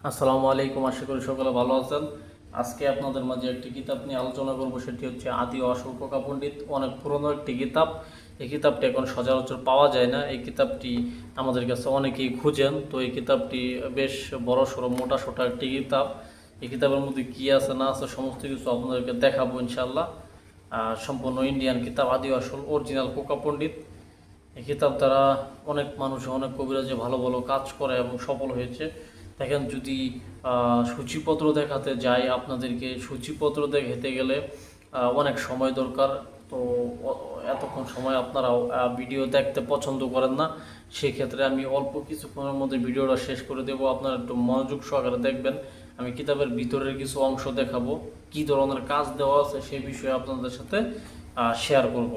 আসসালামু আলাইকুম, আশা করি সকলে ভালো আছেন। আজকে আপনাদের মাঝে একটি কিতাব নিয়ে আলোচনা করব, সেটি হচ্ছে আদি ও আসল কোকা পণ্ডিত। অনেক পুরনো একটি কিতাব। এই কিতাবটি এখন সচরাচর পাওয়া যায় না। এই কিতাবটি আমাদের কাছে অনেকেই খুঁজেন। তো এই কিতাবটি বেশ বড় সড়ো মোটা সোটা একটি কিতাব। এই কিতাবের মধ্যে কী আছে না আছে সমস্ত কিছু আপনাদেরকে দেখাবো ইনশাল্লাহ। সম্পূর্ণ ইন্ডিয়ান কিতাব, আদি ও আসল অরিজিনাল কোকা পণ্ডিত। এই কিতাব দ্বারা অনেক মানুষ, অনেক কবিরাজে ভালো ভালো কাজ করে এবং সফল হয়েছে। দেখেন, যদি সূচিপত্র দেখাতে যাই আপনাদেরকে, সূচিপত্র দেখাতে গেলে অনেক সময় দরকার। তো এতক্ষণ সময় আপনারা ভিডিও দেখতে পছন্দ করেন না। সেক্ষেত্রে আমি অল্প কিছুক্ষণের মধ্যে ভিডিওটা শেষ করে দেবো। আপনারা একটু মনোযোগ সহকারে দেখবেন। আমি কিতাবের ভিতরের কিছু অংশ দেখাবো, কী ধরনের কাজ দেওয়া আছে সেই বিষয়ে আপনাদের সাথে শেয়ার করব।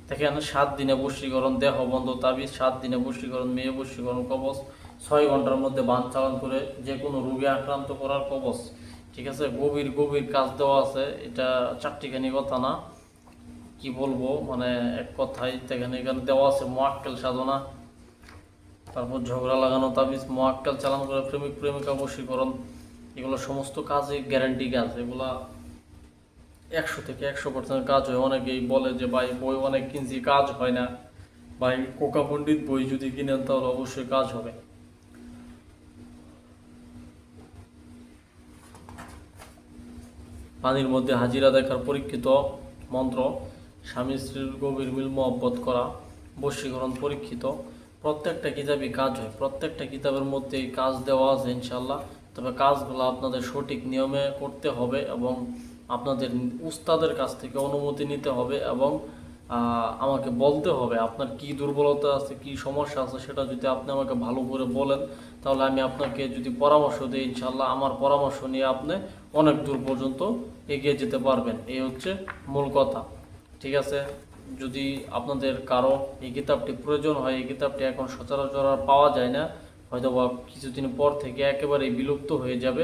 দেখেন, 7 দিনে বশীকরণ, দেহ বন্ধ তাবিজ, 7 দিনে বশীকরণ, মেয়ে বশীকরণ কবচ, 6 ঘন্টার মধ্যে বান চালান করে যে কোনো রোগে আক্রান্ত করার কবচ। ঠিক আছে, গভীর গভীর কাজ দেওয়া আছে। এটা চারটিখানি কথা না, কি বলবো, মানে এক কথায় দেখেন এখানে দেওয়া আছে মোয়াক্কেল সাধনা, তারপর ঝগড়া লাগানো তাবিজ, মোয়াক্কেল চালান করে প্রেমিক প্রেমিকা বশীকরণ। এগুলো সমস্ত কাজে গ্যারান্টি কাজ। এগুলা 100 থেকে 100% কাজ হয়। অনেকেই বলে যে ভাই বই অনেক কিনছি, কাজ হয় না। ভাই, কোকা পণ্ডিত বই যদি কিনেন তাহলে অবশ্যই কাজ হবে। পানির মধ্যে হাজিরা দেখার পরীক্ষিত মন্ত্র, স্বামী স্ত্রীর গভীর মিল মহব্বত করা, বশীকরণ পরীক্ষিত। প্রত্যেকটা কিতাবই কাজ হয়, প্রত্যেকটা কিতাবের মধ্যেই কাজ দেওয়া আছে ইনশাল্লাহ। তবে কাজগুলো আপনাদের সঠিক নিয়মে করতে হবে এবং আপনাদের উস্তাদের কাছ থেকে অনুমতি নিতে হবে এবং আমাকে বলতে হবে আপনার কি দুর্বলতা আছে, কি সমস্যা আছে। সেটা যদি আপনি আমাকে ভালো করে বলেন, তাহলে আমি আপনাকে যদি পরামর্শ দিই, ইনশাল্লাহ আমার পরামর্শ নিয়ে আপনি অনেক দূর পর্যন্ত এগিয়ে যেতে পারবেন। এই হচ্ছে মূল কথা। ঠিক আছে, যদি আপনাদের কারো এই কিতাবটি প্রয়োজন হয়, এই কিতাবটি এখন সচরাচর আর পাওয়া যায় না, হয়তো বা কিছুদিন পর থেকে একেবারেই বিলুপ্ত হয়ে যাবে।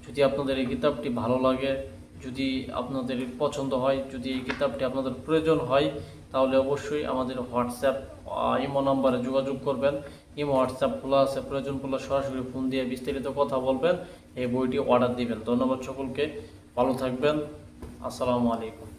যদি আপনাদের এই কিতাবটি ভালো লাগে, যদি আপনাদের পছন্দ হয়, যদি এই কিতাবটি আপনাদের প্রয়োজন হয়, তাহলে অবশ্যই আমাদের হোয়াটসঅ্যাপ ইমো নাম্বারে যোগাযোগ করবেন। ইমো হোয়াটসঅ্যাপ খোলা আছে, প্রয়োজন পড়লে সরাসরি ফোন দিয়ে বিস্তারিত কথা বলবেন, এই বইটি অর্ডার দিবেন। ধন্যবাদ সকলকে, ভালো থাকবেন। আসসালামু আলাইকুম।